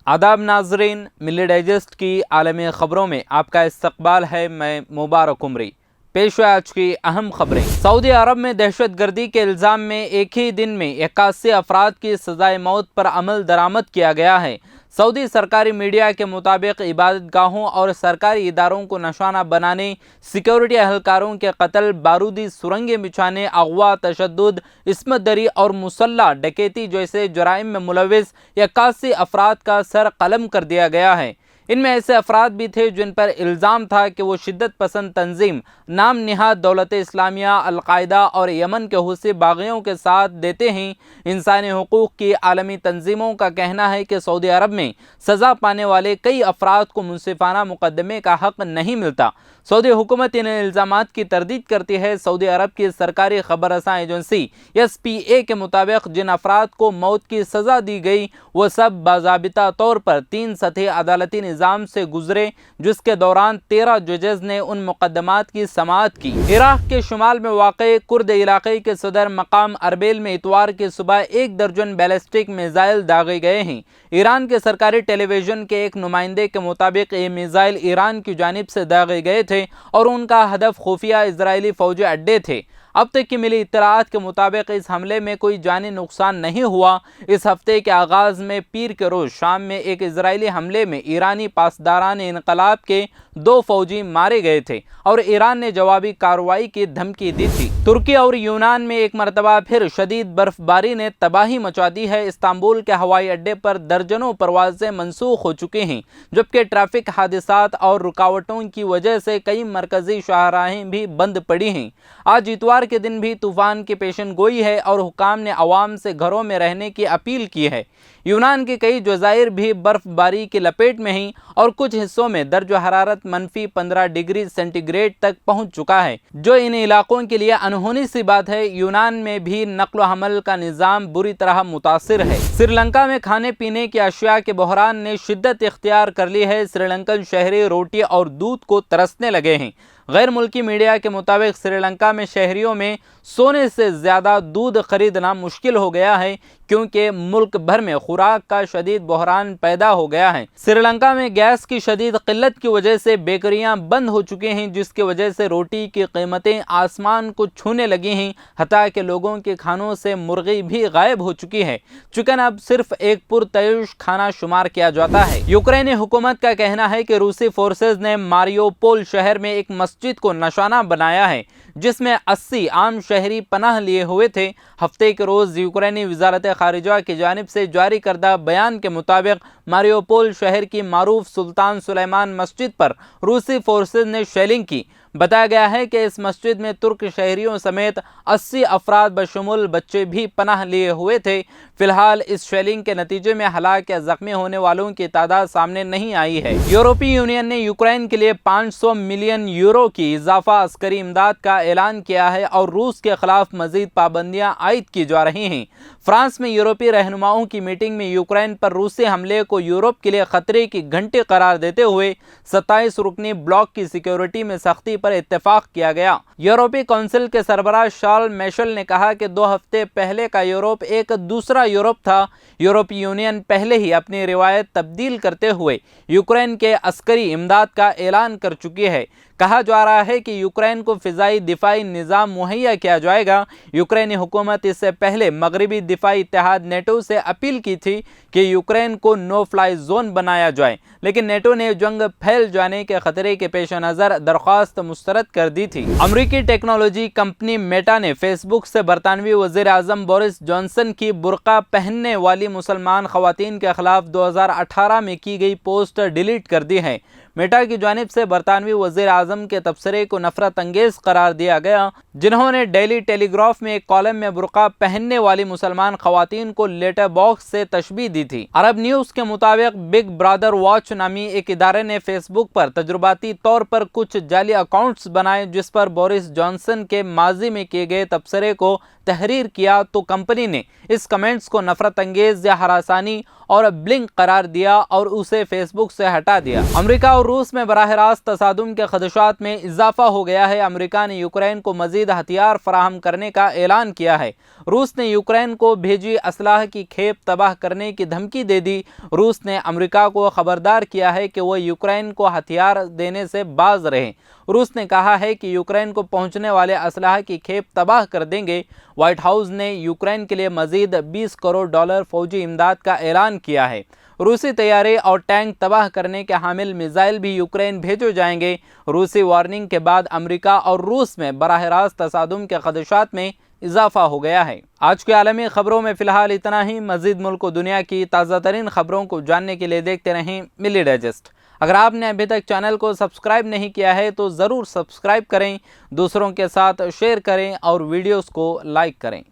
आदाब नाजरीन, मिली डाइजेस्ट की आलमी ख़बरों में आपका इस्तकबाल है। मैं मुबारक उमरी। पेश है आज की अहम खबरें। सऊदी अरब में दहशत गर्दी के इल्ज़ाम में एक ही दिन में 81 अफराद की सज़ाए मौत पर अमल दरामद किया गया है। सऊदी सरकारी मीडिया के मुताबिक इबादत गाहों और सरकारी इदारों को निशाना बनाने, सिक्योरिटी अहलकारों के कत्ल, बारूदी सुरंगें बिछाने, अगवा, तशद्दुद, इस्मत दरी और मुसल्ला डकैती जैसे जराइम में मुलविस 81 अफराद का सर कलम कर दिया गया है। इनमें ऐसे अफराद भी थे जिन पर इल्ज़ाम था कि वो शिद्दत पसंद तंजीम नाम निहाद दौलत इस्लामिया, अलकायदा और यमन के हुसी बागियों के साथ देते हैं। इंसानी हुकूक़ की आलमी तंजीमों का कहना है कि सऊदी अरब में सज़ा पाने वाले कई अफराद को मुंसिफाना मुकदमे का हक़ नहीं मिलता। सऊदी हुकूमत इन इल्ज़ामात की तरदीद करती है। सऊदी अरब की सरकारी खबर रसां एजेंसी SPA के मुताबिक जिन अफराद को मौत की सज़ा दी गई वो सब बाज़ाबिता तौर पर 3 सतही अदालती निज़ाम से गुजरे, जिसके दौरान 13 जजेस ने उन मुकदमात की समाअत की। इराक़ के शुमाल में वाक़े कुर्द इलाक़े के सदर मकाम अरबेल में इतवार की सुबह 1 दर्जन बैलिस्टिक मिसाइल दागे गए हैं। ईरान के सरकारी टेलीविज़न के एक नुमाइंदे के मुताबिक ये मिसाइल ईरान की जानिब से दागे गए थे और उनका हदफ खुफिया इजरायली फौजी अड्डे थे। अब तक की मिली इत्तलाआत के मुताबिक इस हमले में कोई जानी नुकसान नहीं हुआ। इस हफ्ते के आगाज़ में पीर के रोज़ शाम में एक इजरायली हमले में ईरानी पासदारान इनकलाब के 2 फौजी मारे गए थे और ईरान ने जवाबी कार्रवाई की धमकी दी थी। तुर्की और यूनान में एक मरतबा फिर शदीद बर्फबारी ने तबाही मचा दी है। इस्तांबुल के हवाई अड्डे पर दर्जनों परवाज़ें मनसूख हो चुकी हैं, जबकि ट्रैफिक हादसात और रुकावटों की वजह से कई मरकजी शाहराहें भी बंद पड़ी हैं। आज इतवार के दिन भी तूफान की पेशन गोई है और हुकाम ने अवाम से घरों में रहने की अपील की है। यूनान के कई जज़ायर भी बर्फबारी की लपेट में हैं और कुछ हिस्सों में दर्जा हरारत -15 डिग्री सेंटीग्रेड तक पहुंच चुका है, जो इन इलाकों के लिए अनहोनी सी बात है। यूनान में भी नक्ल हमल का निज़ाम बुरी तरह मुतासिर है। श्रीलंका में खाने पीने की अशिया के बहरान ने शिद्दत इख्तियार कर ली है। श्रीलंकन शहरी रोटी और दूध को तरसने लगे हैं। गैर मुल्की मीडिया के मुताबिक श्रीलंका में शहरियों में सोने से ज़्यादा दूध खरीदना मुश्किल हो गया है, क्योंकि मुल्क भर में खुराक का शदीद बहरान पैदा हो गया है। श्रीलंका में गैस की शदीद किल्लत की वजह से बेकरियां बंद हो चुकी हैं, जिसकी वजह से रोटी की कीमतें आसमान को छूने लगी हैं। हत्ता कि लोगों के खानों से मुर्गी भी गायब हो चुकी है। चिकन अब सिर्फ एक पुरतयुश खाना शुमार किया जाता है। यूक्रेनी हुकूमत का कहना है कि रूसी फोर्सेज ने मारियोपोल शहर में एक मस्जिद को निशाना बनाया है, जिसमें 80 आम शहरी पनाह लिए हुए थे। हफ्ते के रोज़ यूक्रेनी वज़ारत ख़ारिजा की जानिब से जारी करदा बयान के मुताबिक मारियोपोल शहर की मारूफ सुल्तान सुलेमान मस्जिद पर रूसी फोर्सेज ने शेलिंग की। बताया गया है कि इस मस्जिद में तुर्क शहरियों समेत 80 अफराद बशमूल बच्चे भी पनाह लिए हुए थे। फिलहाल इस शेलिंग के नतीजे में हलाक या जख्मी होने वालों की तादाद सामने नहीं आई है। यूरोपीय यूनियन ने यूक्रेन के लिए 500 मिलियन यूरो की इजाफा अस्करी इमदाद का ऐलान किया है और रूस के खिलाफ मजीद पाबंदियां आयद की जा रही हैं। फ्रांस में यूरोपीय रहनुमाओं की मीटिंग में यूक्रेन पर रूसी हमले को यूरोप के लिए खतरे की घंटी करार देते हुए 27 रुकनी ब्लॉक की सिक्योरिटी में सख्ती पर इत्तेफाक किया गया। यूरोपीय काउंसिल के सरबराह शार्ल मिशेल ने कहा कि 2 हफ्ते पहले का यूरोप एक दूसरा यूरोप था। यूरोपीय यूनियन पहले ही अपनी रिवायत तब्दील करते हुए यूक्रेन के अस्करी इमदाद का ऐलान कर चुकी है। कहा जा रहा है कि यूक्रेन को फ़िज़ाई दिफाई निज़ाम मुहैया किया जाएगा। यूक्रेनी हुकूमत इससे पहले मगरबी दिफाई इत्तेहाद नेटो से अपील की थी कि यूक्रेन को नो फ्लाई जोन बनाया जाए, लेकिन नेटो ने जंग फैल जाने के खतरे के पेश नज़र दरख्वास्त मुस्तरद कर दी थी। अमरीकी टेक्नोलॉजी कंपनी मेटा ने फेसबुक से बरतानवी वज़ीर आज़म बोरिस जॉनसन की बुर्का पहनने वाली मुसलमान ख़वातीन के खिलाफ 2018 में की गई पोस्ट डिलीट कर दी है। मेटा की जानिब से बरतानवी वज़ीर आज़म के तबसरे को नफरत अंगेज़ करार दिया गया, जिन्होंने डेली टेलीग्राफ में एक कॉलम में बुर्का पहनने वाली मुसलमान ख़वातीन को लेटर बॉक्स से तशबीह दी थी। अरब न्यूज़ के मुताबिक बिग ब्रदर वॉच नामी एक इदारे ने फेसबुक पर तजुर्बाती तौर पर कुछ जाली अकाउंट्स बनाए, जिस पर बोरिस जॉनसन के माजी में किए गए तबसरे को तहरीर किया, तो कंपनी ने इस कमेंट्स को नफरत अंगेज़ या हरासानी और ब्लिंक करार दिया और उसे फेसबुक से हटा दिया। अमेरिका और और रूस में बराह रास्त तसादुम के खदशात में इजाफा हो गया है। अमेरिका ने यूक्रेन को मजीद हथियार फराहम करने का ऐलान किया है। रूस ने यूक्रेन को भेजी असलाह की खेप तबाह करने की धमकी दे दी। रूस ने अमेरिका को खबरदार किया है कि वह यूक्रेन को हथियार देने से बाज रहे। रूस ने कहा है कि यूक्रेन को पहुंचने वाले असलाह की खेप तबाह कर देंगे। व्हाइट हाउस ने यूक्रेन के लिए मजीद $20 करोड़ फौजी इमदाद का ऐलान किया है। रूसी तैयारे और टैंक तबाह करने के हामिल मिसाइल भी यूक्रेन भेजे जाएंगे। रूसी वार्निंग के बाद अमेरिका और रूस में बराह रास्त तसादुम के खदशात में इजाफा हो गया है। आज के आलमी खबरों में फ़िलहाल इतना ही। मज़ीद मुल्क और दुनिया की ताज़ा तरीन खबरों को जानने के लिए देखते रहें मिली डाइजेस्ट। अगर आपने अभी तक चैनल को सब्सक्राइब नहीं किया है तो ज़रूर सब्सक्राइब करें, दूसरों के साथ शेयर करें और वीडियोस को लाइक करें।